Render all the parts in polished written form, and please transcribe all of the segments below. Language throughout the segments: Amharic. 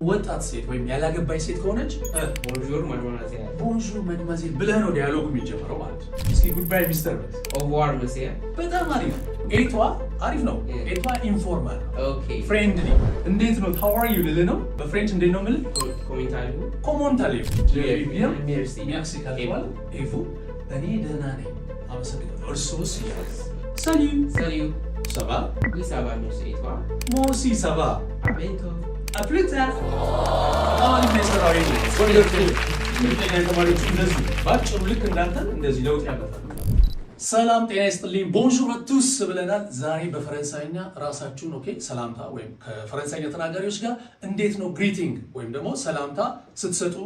ወጣት ሴት ወይም ያላገባች ሴት ከሆነች ቦንጆር ማድማናዚያ ቦንጆር ማድማዚል ብለህ ነው ዲያሎጉ የሚጀምረው ማለት ነው። እስኪ ጉድባይ ሚስተር በል ኦቫር መሲያ በጣም አሪፍ ኤቷ አሪፍ ነው። ኤቷ ኢንፎርማል ኦኬ ፍሬንድሊ እንዴት ነው how are you ልልህ ነው በፍሬንች እንዴት ነው የምልህ ኮሜንታሪዮ ሜርሲ ሚያክሲ ካልኳል ኤፉ እኔ ደህና ነኝ አመሰግናለሁ እርሶስ salut ça va oui ça va merci et toi moi aussi ça va à bientôt à plus tard አሪፍ ነው የሰራው ይሄ ወንደርፉል ተማሪዎች እንደዚህ ባጭሩ ልክ እንዳንተ እንደዚህ ለውጥ ያመጣሉ። ሰላም ጤና ይስጥልኝ ቦንጆር አቱስ ብለናል። ዛሬ በፈረንሳይኛ ራሳችሁን ኦኬ ሰላምታ ወይም ከፈረንሳይኛ ተናጋሪዎች ጋር እንዴት ነው ግሪቲንግ ወይም ደግሞ ሰላምታ ስትሰጡ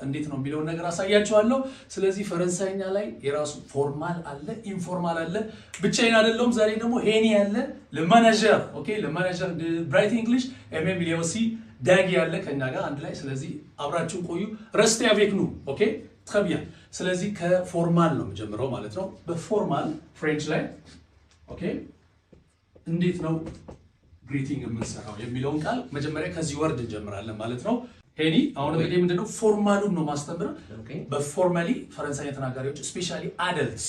እንዴት ነው የሚለውን ነገር አሳያችኋለሁ። ስለዚህ ፈረንሳይኛ ላይ የራሱ ፎርማል አለ ኢንፎርማል አለ። ብቻዬን አይደለሁም ዛሬ ደግሞ ሄኒ ያለ ለማናጀር ኦኬ ለማናጀር ብራይት እንግሊሽ ኤምኤም ሊዮሲ ዳጊ ያለ ከኛ ጋር አንድ ላይ ስለዚህ አብራችሁን ቆዩ። ረስቴ አቬክ ኑ ኦኬ ትረቢያ ስለዚህ ከፎርማል ነው የምጀምረው ማለት ነው። በፎርማል ፍሬንች ላይ ኦኬ እንዴት ነው ግሪቲንግ የምንሰራው የሚለውን ቃል መጀመሪያ ከዚህ ወርድ እንጀምራለን ማለት ነው። ሄኒ አሁን እንግዲህ ምንድነው ፎርማሉን ነው ማስተምረው። በፎርማሊ ፈረንሳይኛ ተናጋሪዎች ስፔሻሊ አደልትስ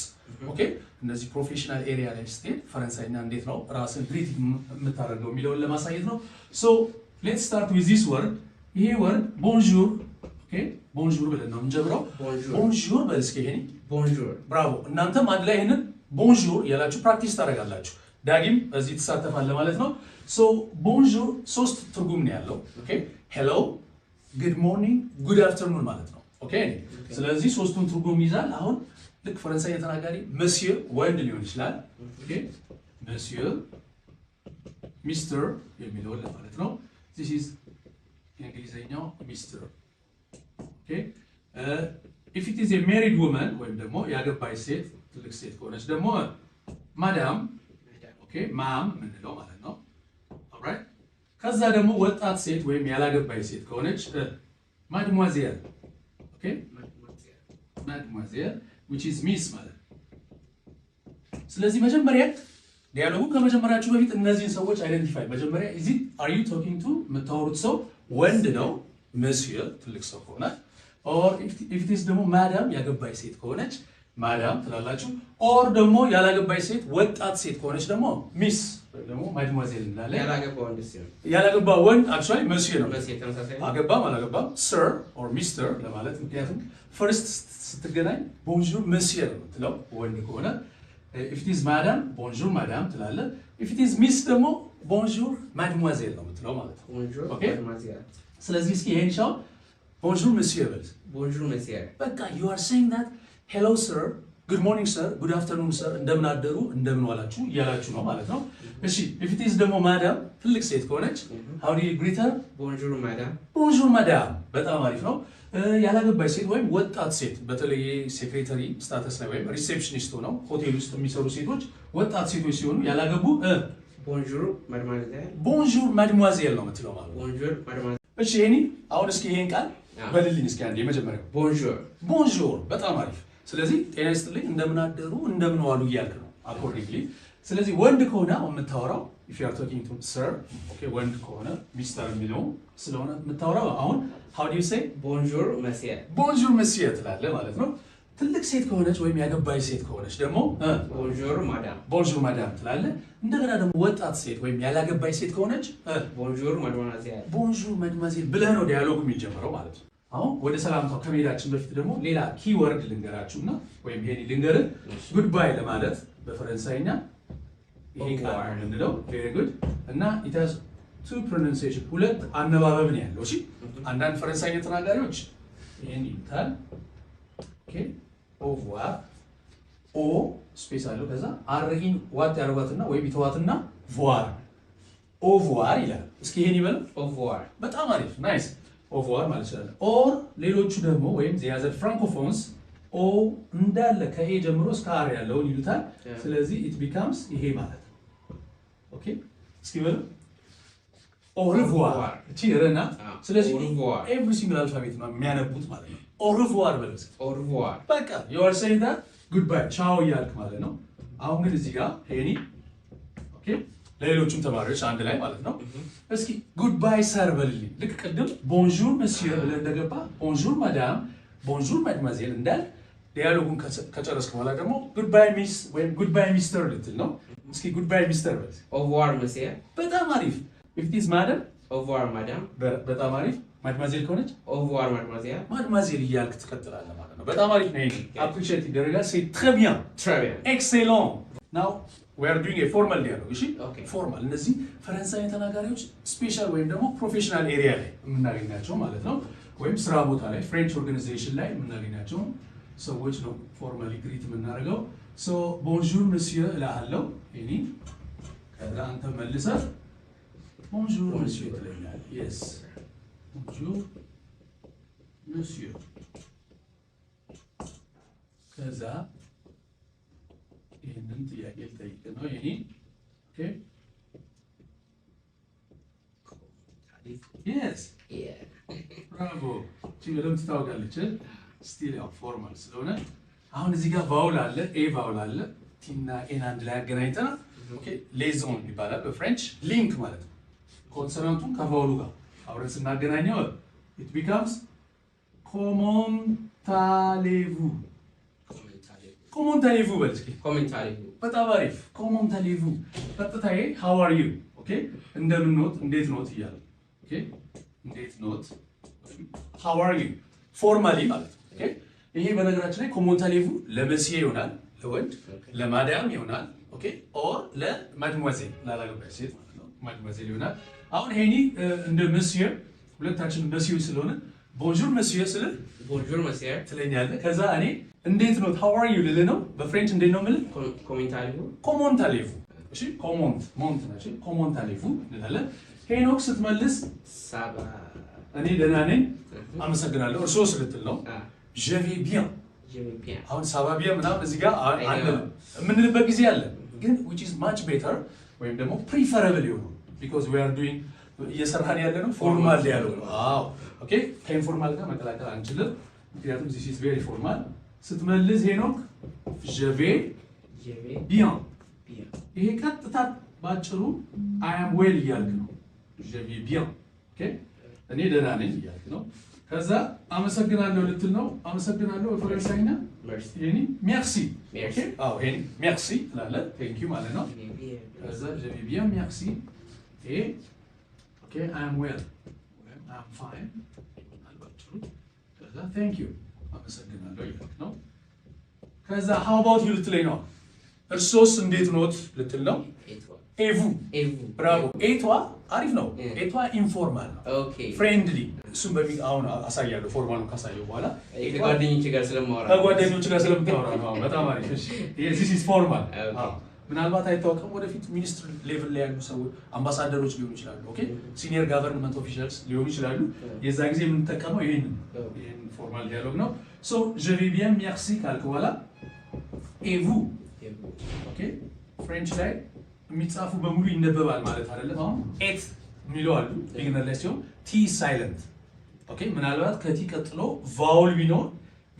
ኦኬ እነዚህ ፕሮፌሽናል ኤሪያ ላይ ስትሄድ ፈረንሳይኛ እንዴት ነው ራስን ግሪቲንግ የምታደርገው የሚለውን ለማሳየት ነው። ሶ ሌትስ ስታርት ዊዝ ዚስ ወርድ። ይሄ ወርድ ቦንጆር ኦኬ ቦንጆር ብለን ነው እንጀምረው። ቦንጆር በልስከ ሄኒ ቦንጆር ብራቮ። እናንተም አንድ ላይ ይሄንን ቦንጆር ያላችሁ ፕራክቲስ ታደርጋላችሁ። ዳጊም እዚህ ተሳተፋለ ማለት ነው። ሶ ቦንጆር ሶስት ትርጉም ነው ያለው ኦኬ ሄሎ ጉድ ሞርኒንግ ጉድ አፍተርኑን ማለት ነው ኦኬ ስለዚህ ሶስቱን ትርጉም ይዛል። አሁን ልክ ፈረንሳይኛ ተናጋሪ monsieur ወንድ ሊሆን ይችላል ኦኬ monsieur ሚስተር የሚለው ማለት ነው። this is የእንግሊዘኛው ሚስተር ኦኬ if it is a married woman ወይም ደግሞ ያገባች ሴት ትልቅ ሴት ከሆነች ደግሞ ማዳም ኦኬ ማም ምንለው ማለት ነው alright ከዛ ደግሞ ወጣት ሴት ወይም ያላገባች ሴት ከሆነች ማድሞአዜል ኦኬ ማድሞአዜል which is miss ማለት ስለዚህ መጀመሪያ ዲያሎጉ ከመጀመሪያችሁ በፊት እነዚህን ሰዎች አይደንቲፋይ መጀመሪያ is it are you talking to የምታወሩት ሰው ወንድ ነው monsieur ትልቅ ሰው ከሆነ or if it is ደግሞ ማዳም ያገባች ሴት ከሆነች ማዳም ትላላችሁ or ደግሞ ያላገባች ሴት ወጣት ሴት ከሆነች ደግሞ ሚስ ወይ ደግሞ ማድሞአዜል እንላለን። ያላገባ ወንድ actually monsieur ነው አገባም አላገባም sir or mister ለማለት ምክንያቱም first ስትገናኝ bonjour monsieur ነው ትለው ወንድ ከሆነ if it is madame bonjour madame ትላለ if it is miss ደግሞ bonjour mademoiselle ነው የምትለው ማለት ነው bonjour mademoiselle ስለዚህ እስኪ ይሄን ሻው bonjour monsieur በል bonjour monsieur በቃ you are saying that hello sir good morning sir good afternoon sir እንደምን አደሩ እንደምን ዋላችሁ እያላችሁ ነው ማለት ነው። እሺ if it is ደግሞ madame ትልቅ ሴት ከሆነች how do you greet her bonjour madame bonjour madame በጣም አሪፍ ነው። ያላገባች ሴት ወይም ወጣት ሴት በተለይ ሴክሬታሪ ስታተስ ላይ ወይም ሪሴፕሽኒስት ሆነው ሆቴል ውስጥ የሚሰሩ ሴቶች ወጣት ሴቶች ሲሆኑ ያላገቡ ቦንጆር ማድማዜል ቦንጆር ማድሞአዜል ነው የምትለው ማለት ነው። ቦንጆር ማድማዜል እሺ ሄኒ አሁን እስኪ ይሄን ቃል በልልኝ እስኪ አንዴ የመጀመሪያው ቦንጆር ቦንጆር በጣም አሪፍ። ስለዚህ ጤና ይስጥልኝ እንደምን አደሩ እንደምን ዋሉ እያልክ ነው አኮርዲንግሊ። ስለዚህ ወንድ ከሆነ የምታወራው if you are talking to sir okay ወንድ ከሆነ ሚስተር የሚለው ስለሆነ የምታወራው አሁን how do you say bonjour monsieur bonjour monsieur ትላለህ ማለት ነው። ትልቅ ሴት ከሆነች ወይም ያገባች ሴት ከሆነች ደግሞ bonjour madame bonjour madame ትላለህ። እንደገና ደግሞ ወጣት ሴት ወይም ያላገባች ሴት ከሆነች bonjour mademoiselle bonjour mademoiselle ብለህ ነው ዲያሎጉ የሚጀምረው ማለት ነው። አሁን ወደ ሰላምታው ከመሄዳችን በፊት ደግሞ ሌላ ኪወርድ ልንገራችሁና ወይም ሄኒ ልንገርህ ጉድባይ ለማለት በፈረንሳይኛ ይሄ ቃል ምንድነው very good እና it has two pronunciation ሁለት አነባበብ ነው ያለው። እሺ አንዳንድ ፈረንሳይኛ ተናጋሪዎች ይሄን ይሉታል ኦኬ au revoir ኦ ስፔስ አለው ከዛ አርኢን ዋት ያረጋትና ወይ ቢተዋትና voir au revoir ይላል። እስኪ ይሄን ይበል au revoir በጣም አሪፍ ናይስ au revoir ማለት ይችላል። ኦር ሌሎቹ ደግሞ ወይም ዘያዘ ፍራንኮፎንስ ኦ እንዳለ ከኤ ጀምሮ እስከ አር ያለውን ይሉታል። ስለዚህ it becomes ይሄ ማለት ነው ኦኬ እስኪ በል au revoir እቺ ረና ስለዚህ every single alphabet ነው የሚያነቡት ማለት ነው። au revoir በለስ au revoir በቃ you are saying that goodbye ቻው ያልክ ማለት ነው። አሁን ግን እዚህ ጋር ሄኒ ኦኬ ለሌሎችም ተማሪዎች አንድ ላይ ማለት ነው። እስኪ ጉድባይ ሰር በልልኝ። ልክ ቅድም ቦንዡር መስየር ብለህ እንደገባ ቦንዡር ማዳም፣ ቦንዡር ማድማዜል እንዳል ዲያሎጉን ከጨረስክ በኋላ ደግሞ ጉድባይ ሚስ ወይም ጉድባይ ሚስተር ልትል ነው። እስኪ ጉድባይ ሚስተር በል። ኦቮር መሲያ። በጣም አሪፍ። ኢፍ ኢት ኢዝ ማዳም ኦቮር ማዳም። በጣም አሪፍ። ማድማዜል ከሆነች ኦቮር ማድማዜል። ማድማዜል እያልክ ትቀጥላለህ ማለት ነው። በጣም አሪፍ ነው። ይሄ አፕሪሺየት ይደረጋል። ሴ ትሬ ቢያን ትሬ ቢያን ኤክሴሎንት ናው we are doing a formal dialogue እሺ Okay. ፎርማል እነዚህ ፈረንሳይ ተናጋሪዎች ስፔሻል ወይም ደግሞ ፕሮፌሽናል ኤሪያ ላይ የምናገኛቸው ማለት ነው ወይም ስራ ቦታ ላይ ፍሬንች ኦርጋናይዜሽን ላይ የምናገኛቸው ሰዎች ነው ፎርማሊ ግሪት የምናደርገው ሶ ቦንጆur monsieur እላለሁ እኔ ከዛ አንተ መልሰህ ቦንጆur monsieur ትለኛለህ yes ቦንጆur monsieur ከዛ ይህንን ጥያቄ ልጠይቅ ነው ይሄ ኦኬ yes ብራቮ እቺ በደምብ ትታወቃለች ስቲል ያው ፎርማል ስለሆነ አሁን እዚህ ጋር ቫውል አለ ኤ ቫውል አለ ቲና ኤን አንድ ላይ አገናኝተና ኦኬ ሌዞን ይባላል በፍሬንች ሊንክ ማለት ነው ኮንሶናንቱን ከቫውሉ ጋር አብረን ስናገናኘው it becomes comment allez-vous comment allez-vous በል እስኪ ኮሜንት allez-vous በጣም አሪፍ comment allez-vous ቀጥታዬ how are you ኦኬ እንደምን ኖት እንዴት ኖት እያለ ኦኬ እንዴት ኖት how are you ፎርማሊ ማለት ነው ኦኬ ይሄ በነገራችን ላይ comment allez-vous ለመሲዬ ይሆናል ለወንድ ለማዳም ይሆናል ኦኬ ኦር ለማድሞዜል ላላገባች ሴት ማለት ነው ማድሞዜል ይሆናል አሁን ሄኒ እንደ monsieur ሁለታችን monsieur ስለሆነ bonjour monsieur ስለ ቦንጆር መሲያ ትለኛለህ ከዛ እኔ እንዴት ነው how are you ልልህ ነው በፍሬንች እንዴት ነው የምልህ ኮሜንት allez-vous comment allez-vous እሺ comment ሞንት ነች comment allez-vous እንላለን ሄኖክ ስትመልስ ሳባ እኔ ደህና ነኝ አመሰግናለሁ እርሶ ልትል ነው je vais bien je vais bien አሁን ሳባ bien ምናምን እዚህ ጋር አንልም የምንልበት ጊዜ አለ ግን which is much better ወይም ደግሞ preferable ይሆናል because we are doing እየሰራን ያለ ነው ፎርማል ዲያሎግ ነው አዎ ኦኬ ከኢንፎርማል ጋር መቀላቀል አንችልም ምክንያቱም this is very formal ስትመልስ ሄኖክ je vais bien ይሄ ቀጥታ ባጭሩ I am well እያልክ ነው je vais bien ኦኬ እኔ ደህና ነኝ እያልክ ነው ከዛ አመሰግናለሁ ልትል ነው አመሰግናለሁ በፈረንሳይኛ ይሄኒ merci ኦኬ አዎ ይሄኒ merci ትላለህ thank you ማለት ነው ከዛ je vais bien merci et okay I am well I am fine አልባጭሩ ከዛ thank you አመሰግናለሁ እያልክ ነው ከዛ how about you ልትለኝ ነው እርሶስ እንዴት ኖት ልትል ነው et vous ብራቮ ኤቷ አሪፍ ነው ኤቷ ኢንፎርማል ነው ኦኬ ፍሬንድሊ እሱም በሚል አሁን አሳያለሁ ፎርማሉን ካሳየው በኋላ ከጓደኞቼ ጋር ስለማወራ ከጓደኞች ጋር ስለምታወራ ነው በጣም አሪፍ እሺ this is formal ኦኬ ምናልባት አይታወቅም ወደፊት ሚኒስትር ሌቭል ላይ ያሉ ሰዎች አምባሳደሮች ሊሆኑ ይችላሉ ኦኬ ሲኒየር ጋቨርንመንት ኦፊሻልስ ሊሆኑ ይችላሉ የዛ ጊዜ የምንጠቀመው ይሄን ፎርማል ዲያሎግ ነው ሶ je vais bien merci ካልክ በኋላ et vous ኦኬ ፍሬንች ላይ የሚጻፉ በሙሉ ይነበባል ማለት አይደለም አሁን ኤት የሚለው አሉ ቢግነር ላይ ሲሆን ቲ ሳይለንት ኦኬ ምናልባት ከቲ ቀጥሎ ቫውል ቢኖር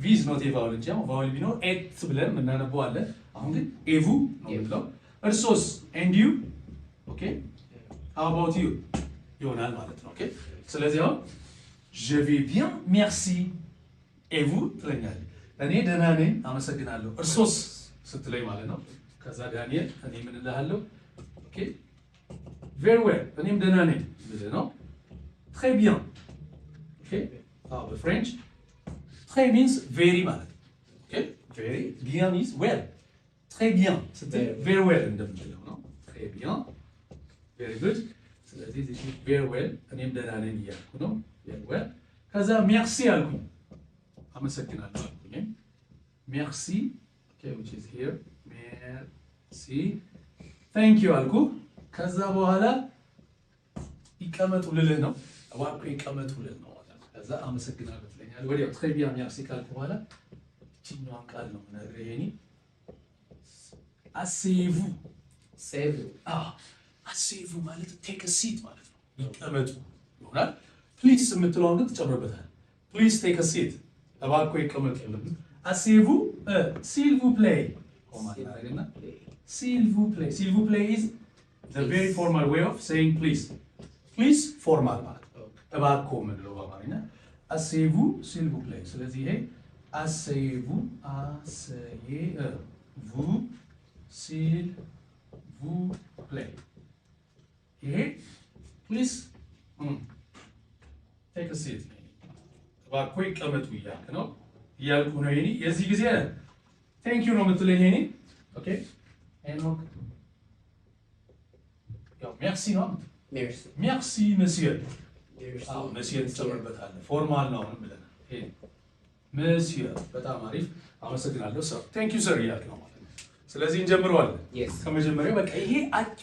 ቪዝ ኖት ቫውል እንጂ ቫውል ቢኖር ኤት ብለን የምናነበው አለ አሁን ግን ኤቭ ነው የምንለው እርሶስ ኤንድ ዩ ኦኬ ሃው አባውት ዩ ይሆናል ማለት ነው ኦኬ ስለዚህ አሁን je vais bien merci et vous ትለኛለህ እኔ ደህና ነኝ አመሰግናለሁ እርሶስ ስትለኝ ማለት ነው ከዛ ዳንኤል እኔ ምን እልሃለሁ ኦኬ very well እኔም ደህና ነኝ ብለህ ነው très bien ኦኬ አዎ በፍሬንች très means very ማለት ኦኬ very bien means well très bien ስትል very well እንደምንለው ነው très bien very good ስለዚህ this is very well እኔም ደህና ነኝ እያልኩ ነው very well ከዛ merci አልኩኝ አመሰግናለሁ አልኩኝ merci okay which is here merci thank you አልኩ ከዛ በኋላ ይቀመጡ ልልህ ነው እባክህ ይቀመጡ ልልህ ነው ከዛ አመሰግናለሁ ትለኛለህ ወዲያው très bien merci ካልኩ በኋላ እቺኛዋን ቃል ነው የምነግርህ ይሄኒ asseyez-vous asseyez-vous ማለት take a seat ማለት ነው ይቀመጡ ይሆናል please የምትለውን ግን ትጨምርበታል please take a seat እባክህ ይቀመጡ asseyez-vous s'il vous plaît s'il vous plaît is the very formal way of saying please. Please formal ማለት እባክዎ ምንለው በአማርኛ asseyez-vous s'il vous plaît። ስለዚህ ይሄ asseyez-vous s'il vous plaît። ይሄ please take a seat እባክዎ ይቀመጡ እያልክ ነው እያልኩ ነው። ይሄ የዚህ ጊዜ thank you ነው የምትለኝ ይሄ ኦኬ ሄኖክ ያው merci ነው merci monsieur monsieur ተጨምርበታለህ ፎርማል ነው አሁን ብለናል። ይሄ monsieur በጣም አሪፍ አመሰግናለሁ ሰር thank you sir እያልክ ነው ማለት ነው። ስለዚህ እንጀምረዋለን ከመጀመሪያው በቃ ይሄ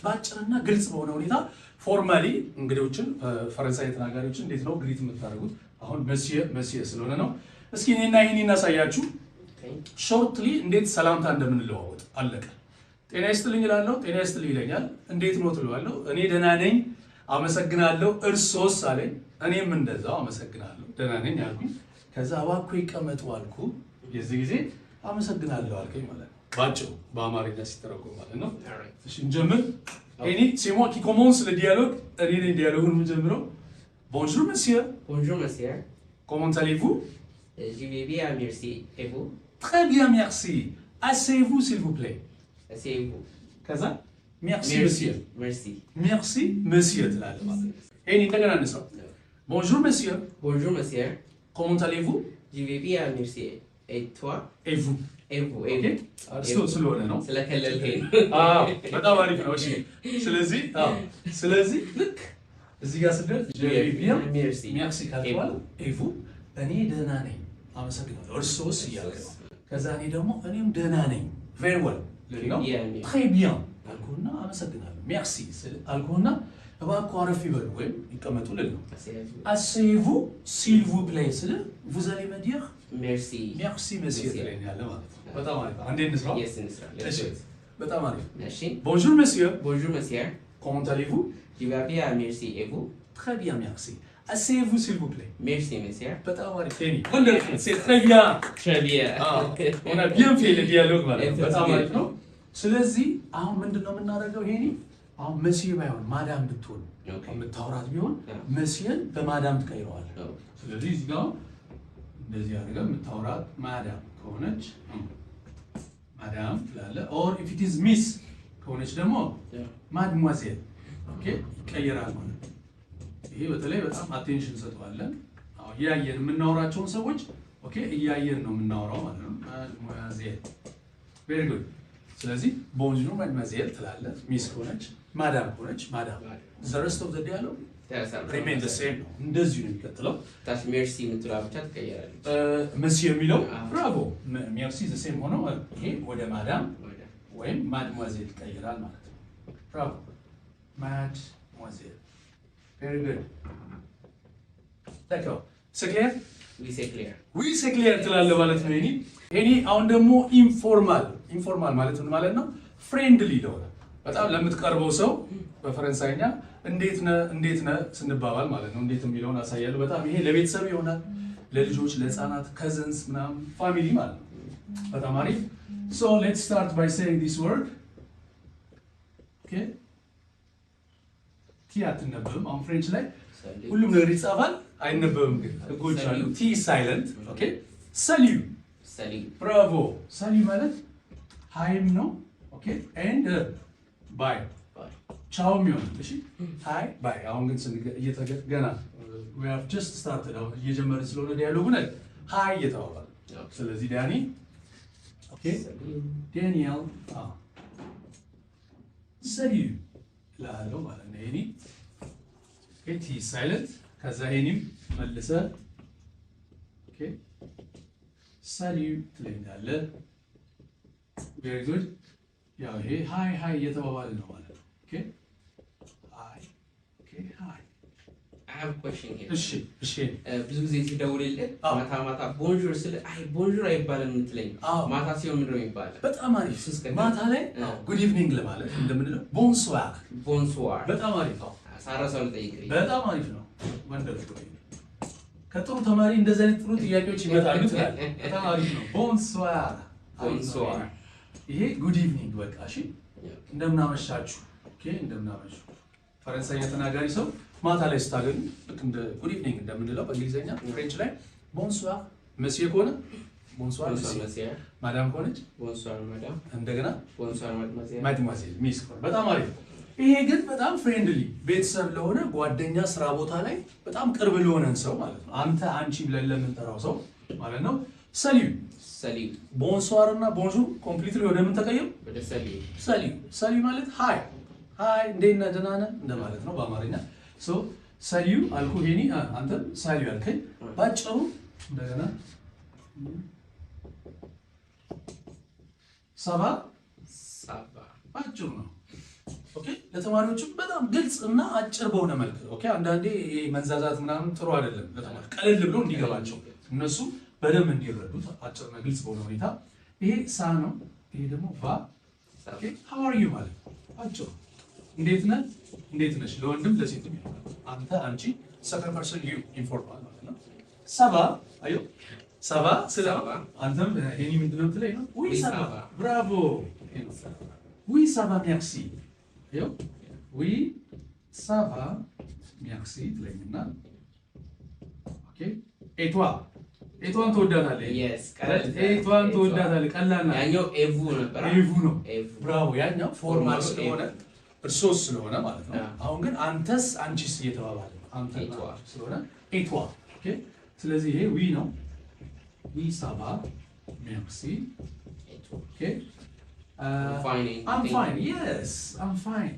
ባጭርና ግልጽ በሆነ ሁኔታ ፎርማሊ እንግዶችን ፈረንሳይ ተናጋሪዎችን እንዴት ነው ግሪት የምታደርጉት? አሁን monsieur ስለሆነ ነው። እስኪ እኔና ይሄን እናሳያችሁ ሾርትሊ እንዴት ሰላምታ እንደምንለዋወጥ አለቀ። ጤና ይስጥልኝ እላለሁ፣ ጤና ይስጥልኝ ይለኛል። እንዴት ነው ትለዋለሁ። እኔ ደህና ነኝ አመሰግናለሁ፣ እርሶስ አለኝ። እኔም እንደዛው አመሰግናለሁ ደህና ነኝ አልኩኝ። ከዛ እባክዎ ይቀመጡ አልኩ። የዚህ ጊዜ አመሰግናለሁ አልከኝ ማለት ነው። ባጭሩ በአማርኛ ሲተረጎም ማለት ነው። እሺ እንጀምር። እኔ c'est moi qui commence le dialogue። እኔ ነኝ ዲያሎጉን የምጀምረው። Bonjour monsieur. Bonjour monsieur. Comment allez-vous? Je vais bien merci. Et vous? Très bien merci. Asseyez-vous s'il vous plaît. Asseyez-vous. ከዛ merci monsieur. Merci monsieur ትላለህ ማለት ነው። እኔ እንደገና እንስራው። Bonjour monsieur. Bonjour monsieur. Comment allez-vous? Je vais bien merci. Et toi? Et vous? OK? ስለሆነ ነው ስለከለልከኝ በጣም አሪፍ ነው። እሺ ስለዚህ ልክ እዚህ ጋር ስደርስ je vais bien merci ካልኳል et vous እኔ ደህና ነኝ አመሰግናለሁ እርሶስ እያልክ ነው። ከዛ እኔ ደግሞ እኔም ደህና ነኝ very well ነው très bien አልኩና አመሰግናለሁ merci አልኩና እባክዎ አረፍ ይበሉ ወይም ይቀመጡ ልል ነው። asseyez-vous s'il vous plaît ስለ vous allez me dire merci monsieur ትለኛለህ ማለት ነው። በጣም አሪፍ አንዴ እንስራው። እሺ በጣም አሪፍ እሺ bonjour monsieur. Comment allez-vous? Je vais bien merci. Et vous? Très bien merci. Asseyez-vous s'il vous plaît. Merci monsieur. በጣም አሪፍ c'est très bien. Très bien. On a bien fait le dialogue ማለት ነው። በጣም አሪፍ ነው። ስለዚህ አሁን ምንድነው የምናደርገው? ይሄኒ አሁን monsieur ባይሆን ማዳም ብትሆን የምታወራት ቢሆን monsieurን በማዳም ትቀይረዋል። ስለዚህ እዚህ ጋር እንደዚህ አድርገን የምታወራት ማዳም ከሆነች ማዳም ትላለህ። or if it is miss ከሆነች ደግሞ mademoiselle ኦኬ ይቀየራል ማለት ነው። ይሄ በተለይ በጣም አቴንሽን ሰጥቷለን። አዎ እያየን የምናወራቸውን ሰዎች ኦኬ እያየን ነው የምናወራው ማለት ነው። mademoiselle very good። ስለዚህ bonjour mademoiselle ትላለህ። ሚስ ከሆነች ማዳም ከሆነች ማዳም the rest of the dialogue remain the same ነው። እንደዚህ ነው የሚቀጥለው። ታች ሜርሲ የምትለው ብቻ ትቀየራለች። monsieur የሚለው ብራቮ merci the same ሆኖ ይሄ ወደ ማዳም ወይም mademoiselle ይቀየራል ማለት ነው። ብራቮ mademoiselle very good d'accord c'est clair? oui c'est clair ትላለህ ማለት ነው። እኔ አሁን ደግሞ ኢንፎርማል ማለት ምን ማለት ነው? ፍሬንድሊ ነው በጣም ለምትቀርበው ሰው በፈረንሳይኛ እንዴት ነህ ስንባባል ማለት ነው። እንዴት የሚለውን አሳያለሁ። በጣም ይሄ ለቤተሰብ ይሆናል፣ ለልጆች፣ ለህፃናት፣ cousins ምናምን ፋሚሊ ማለት ነው። በጣም አሪፍ so let's start by saying this word okay ቲ አትነበብም። አሁን ፍሬንች ላይ ሁሉም ነገር ይጻፋል አይነበብም፣ ግን ህጎች አሉ። ቲ ሳይለንት ኦኬ salut bravo salut ማለት ሃይም ነው ኦኬ and bye ቻው የሚሆን እሺ ሃይ ባይ። አሁን ግን ገና we have just started አሁን እየጀመርን ስለሆነ ዲያሎጉ ላይ ሃይ እየተባባለ ስለዚህ ዳኒ ኦኬ ዳንኤል salut ላለው ማለት ነው። ይሄኒ ቲ ሳይለንት ከዛ ይሄኒም መልሰ ኦኬ salut ትለኛለህ። very good ያው ይሄ ሃይ እየተባባለ ነው ማለት ነው። okay hi I have a question here. እሺ ብዙ ጊዜ ሲደውልልህ ማታ ቦንጆር ስለ ቦንጆር አይባልም የምትለኝ ማታ ሲሆን ምንድነው የሚባለው? በጣም አሪፍ ማታ ላይ ጉድ ኢቭኒንግ ለማለት እንደምንለው ቦንሶዋር በጣም አሪፍ ነው። ሳራሳው ልጠይቅህ በጣም አሪፍ ነው። ወንደርፉል ከጥሩ ተማሪ እንደዚህ አይነት ጥሩ ጥያቄዎች ይመጣሉ ትላለህ። በጣም አሪፍ ነው። ቦንሶዋር ይሄ ጉድ ኢቭኒንግ በቃ እሺ እንደምን አመሻችሁ ኦኬ እንደምናመሹ ፈረንሳይኛ ተናጋሪ ሰው ማታ ላይ ስታገኙ ልክ እንደ ጉድ ኢቭኒንግ እንደምንለው በእንግሊዘኛ ፍሬንች ላይ ቦንሷር መስዬ ከሆነ ቦንሷር መስዬ ማዳም ከሆነች ቦንሷር ማዳም እንደገና ቦንሷር ማድማዜል ሚስ ከሆነ በጣም አሪፍ። ይሄ ግን በጣም ፍሬንድሊ ቤተሰብ ለሆነ ጓደኛ ስራ ቦታ ላይ በጣም ቅርብ ለሆነን ሰው ማለት ነው አንተ አንቺ ብለን ለምንጠራው ሰው ማለት ነው። ሰሊዩ ቦንሷር እና ቦንጆur ኮምፕሊትሊ ወደ ምን ተቀየሩ? ወደ ሰሊዩ። ሰሊዩ ማለት ሃይ ሃይ እንዴት ነህ ደህና ነህ እንደማለት ነው በአማርኛ። ሶ ሰሊዩ አልኩ ሄኒ አንተ ሰሊዩ አልከኝ ባጭሩ እንደገና ሳባ ባጭሩ ነው። ኦኬ ለተማሪዎችም በጣም ግልጽ እና አጭር በሆነ መልክ ኦኬ። አንዳንዴ መንዛዛት ምናምን ጥሩ አይደለም ለተማሪ ቀለል ብሎ እንዲገባቸው እነሱ በደንብ እንዲረዱት አጭርና ግልጽ በሆነ ሁኔታ ይሄ ሳ ነው። ይሄ ደግሞ ባ ኦኬ። ሃው አር ዩ ማለት አጭሩ እንዴት ነህ እንዴት ነሽ ለወንድም ለሴትም ይሆናል። አንተ አንቺ ሰከንድ ፐርሰን ዩ ኢንፎርማል ማለት ነው። ሰባ አዩ ሰባ ስለባ አንተም ሄኒ ምንድን ነው የምትለኝ ነው? ዊ ሰባ ብራቮ ዊ ሰባ ሜርሲ አዩ ዊ ሰባ ሜርሲ ትለኝና ኦኬ ኤቷ ኤቷን ትወዳታለህ? yes ኤቷን ትወዳታለህ? ቀላል ነው። ያኛው ኤቭ ነበር። ኤቭ ነው። ብራቮ ያኛው ፎርማል ስለሆነ እርሶስ ስለሆነ ማለት ነው። አሁን ግን አንተስ አንቺስ እየተባባለ ነው። አንተ ስለሆነ ኤቷ ኦኬ። ስለዚህ ይሄ ዊ ነው። ዊ ሳባ ሜርሲ ኦኬ። I'm fine. Yes, I'm fine.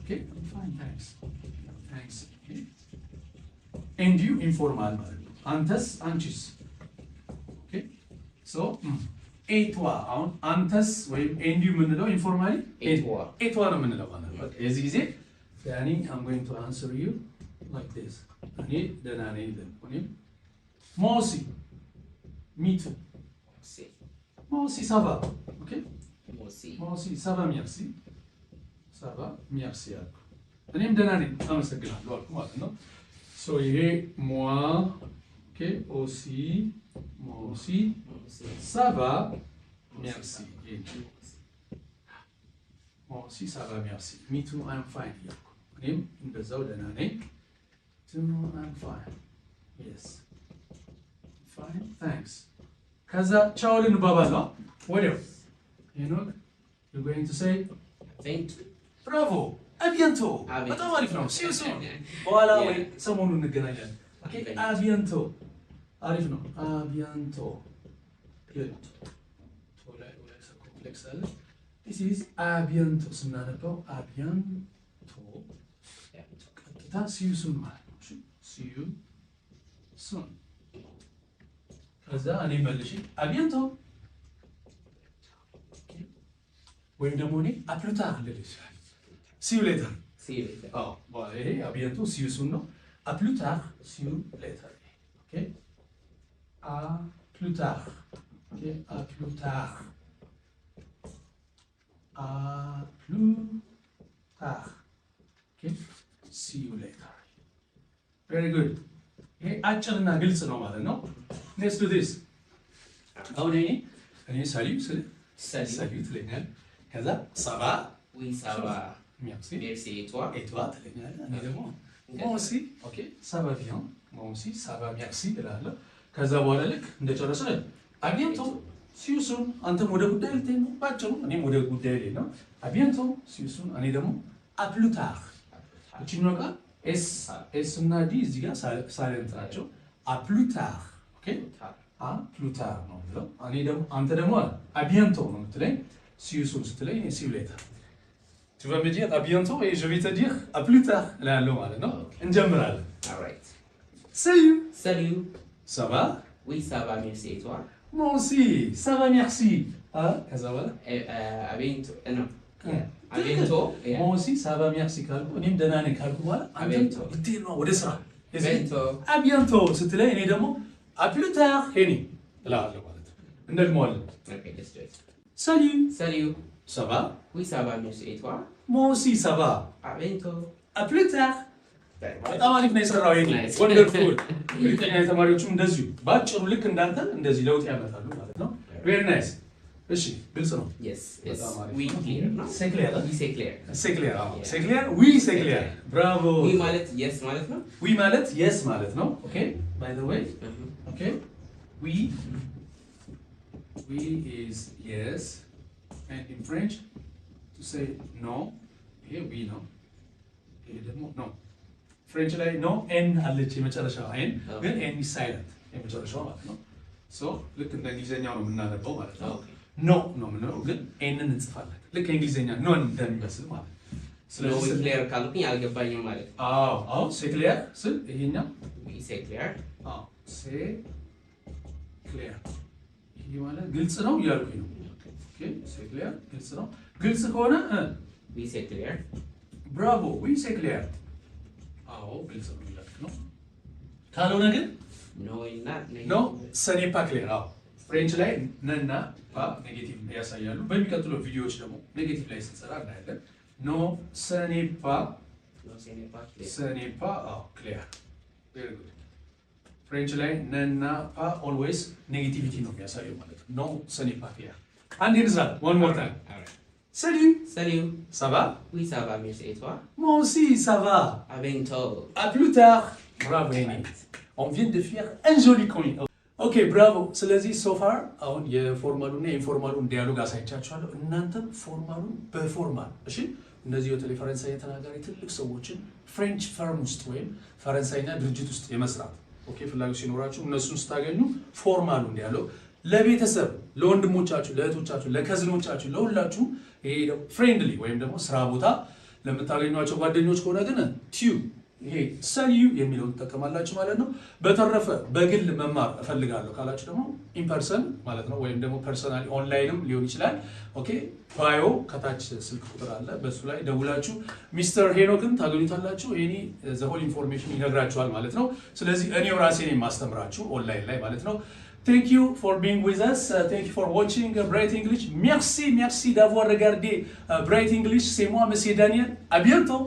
Okay, I'm fine. Thanks. Okay. And you informal ማለት ነው። አንተስ አንቺስ ኦኬ። ሶ ኤቷ አሁን አንተስ ወይም ኤንድ ዩ የምንለው ኢንፎርማሊ ኤቷ ነው የምንለው ማለት ነው። የዚህ ጊዜ ያኒ I'm going to answer you like this እኔ ደህና ነኝ ልል ሞሲ ሚቱ ሞሲ ሳባ ኦኬ ሞሲ ሳባ ሚርሲ ሳባ ሚርሲ አልኩ እኔም ደህና ነኝ አመሰግናለሁ አልኩ ማለት ነው። ሶ ይሄ ሞዋ ኦኬ ኦሲ ሞሲ ሳባ ሚርሲ ሞሲ ሳባ ሚርሲ ሚቱ አይም ፋይን ያልኩ እኔም እንደዛው ደህና ነኝ ቱ አይም ፋይን የስ ፋይን ታንክስ። ከዛ ቻው ልንባባል ነው ወዲያው ሄኖክ you're going to say ብራቮ አቢያንቶ በጣም አሪፍ ነው። ሲዩ ሱን በኋላ ወይ ሰሞኑን እንገናኛለን። ኦኬ አቢያንቶ አሪፍ ነው። አቢያንቶ ቶላይ ኮምፕሌክስ አለ። this is አቢያንቶ ስናነበው አቢያንቶ ቀጥታ ሲዩ ሱን ማለት ነው። ሲዩ ሱን ከዛ እኔ መልሼ አቢያንቶ ወይም ደግሞ እኔ አፕሉታ ልል ይችላል። See you later. Oh, well, hey, à bientôt. See you soon, no? À plus tard. See you later. Okay? À plus tard. Okay? À plus tard. À plus tard. Okay? See you later. Very good. Hey, አጭርና ግልጽ ነው ማለት ነው። Let's do this. አሁን እኔ ሰሊዩ ትለኛለህ። ከዛ ሰባ ዊ ሰባ Merci. Merci. Et toi? Et toi, évidemment. Moi aussi, ok, ça va bien. Moi aussi, ça va, merci. ከዛ በኋላ ልክ እንደጨረስን à bientôt. See you soon. አንተም ወደ ጉዳይ ልትሄድ ነው ባጭሩ፣ እኔም ወደ ጉዳይ ልሄድ ነው። à bientôt. See you soon. እኔ ደግሞ à plus tard. እቺኛው ቃል ኤስ እና ዲ እዚህ ጋር ሳይለንት ናቸው። à plus tard. ኦኬ à plus tard ነው የምለው። እኔ ደግሞ አንተ ደግሞ à bientôt ነው የምትለኝ። see you soon ስትለኝ see you later. Tu vas me dire à bientôt et je vais te dire à plus tard. Là, allons, non? Enjambrale. All right. Salut. Salut. Ça va? Oui, ça va, merci. Et toi? Moi aussi, ça va, merci. Ah, ça va? À bientôt. Non. À bientôt. Moi aussi, ça va, merci. On est dans un calme. À bientôt. Bientôt. À bientôt. C'était là, évidemment. À plus tard. Henny. Là, voilà. Ok, let's do it. Salut. Salut. Ça va? Oui, ça va, merci. Et toi? Moi aussi, ça va. À bientôt. À plus tard. በጣም አሪፍ ነው የሰራው። ወንደርፉል ሁለተኛ ተማሪዎቹም እንደዚሁ ባጭሩ ልክ እንዳንተ እንደዚህ ለውጥ ያመጣሉ ማለት ነው። ቬሪ ናይስ እሺ ግልጽ ነው። yes yes በጣም አሪፍ we clear ነው c'est clair we say clear c'est clair አዎ Yeah. c'est clair oui c'est clair bravo we ማለት yes ማለት ነው oui ማለት yes ማለት ነው okay by the way okay we is yes and in French to say no ይሄ we ነው ይሄ ደግሞ no ፍሬንች ላይ no n አለች የመጨረሻው n ግን n is silent የመጨረሻው ማለት ነው ሶ ልክ እንደ እንግሊዘኛው ነው የምናነበው ማለት ነው ኖ ነው የምንለው ግን ኤንን እንጽፋለን ልክ እንግሊዘኛ ኖ እንደሚመስል ማለት ነው ስለዚህ ክሊር ካልኩኝ አልገባኝም ማለት ነው አዎ ሴ ክሊር ስል ይሄኛው we say clear ሴ ክሊር ይሄ ማለት ግልጽ ነው እያልኩኝ ነው ኦኬ ሴ ክሊር ግልጽ ነው ግልጽ ከሆነ we say clear ብራቮ ዊ ሴ ክሊር አዎ ግልጽ ነው እያልኩ ነው ካልሆነ ግን no እና ኖ ሰኔ ፓ ክሊር አዎ ፍሬንች ላይ ነና ፓ ኔጌቲቭ ያሳያሉ በሚቀጥለው ቪዲዮዎች ደግሞ ኔጌቲቭ ላይ ስንሰራ እናያለን ኖ ሰኔ ፓ ሰኔ ፓ አዎ ክሊር ቬሪ ጉድ ፍሬንች ላይ ነና ፓ ኦልዌይስ ኔጌቲቪቲ ነው የሚያሳየው ማለት ነው ኖ ሰኔ ፓ ክሊር አንድ ይርዛል one more time salut ça va oui ça va merci et toi moi aussi ça va à bientôt à plus tard bravo Amy on vient de faire un joli coin ኦኬ ብራቮ ስለዚህ ሶፋር አሁን የፎርማሉና የኢንፎርማሉን ዲያሎግ አሳይቻችኋለሁ እናንተም ፎርማሉን በፎርማል እሺ እነዚህ በተለይ ፈረንሳይኛ ተናጋሪ ትልቅ ሰዎችን ፍሬንች ፈርም ውስጥ ወይም ፈረንሳይኛ ድርጅት ውስጥ የመስራት ኦኬ ፍላጎት ሲኖራችሁ እነሱን ስታገኙ ፎርማሉን ዲያሎግ ለቤተሰብ ለወንድሞቻችሁ ለእህቶቻችሁ ለከዝኖቻችሁ ለሁላችሁ ይሄ ፍሬንድሊ ወይም ደግሞ ስራ ቦታ ለምታገኟቸው ጓደኞች ከሆነ ግን ቲዩ ይሄ ሰልዩ የሚለውን ትጠቀማላችሁ ማለት ነው በተረፈ በግል መማር እፈልጋለሁ ካላችሁ ደግሞ ኢንፐርሰን ማለት ነው ወይም ደግሞ ፐርሰናሊ ኦንላይንም ሊሆን ይችላል ኦኬ ባዮ ከታች ስልክ ቁጥር አለ በሱ ላይ ደውላችሁ ሚስተር ሄኖክን ታገኙታላችሁ እኔ ዘ ሆል ኢንፎርሜሽን ይነግራችኋል ማለት ነው ስለዚህ እኔው ራሴ ነኝ ማስተምራችሁ ኦንላይን ላይ ማለት ነው Thank you for being with us. Thank you for watching Bright English. Merci d'avoir regardé Bright English. C'est moi, Monsieur Daniel. À bientôt.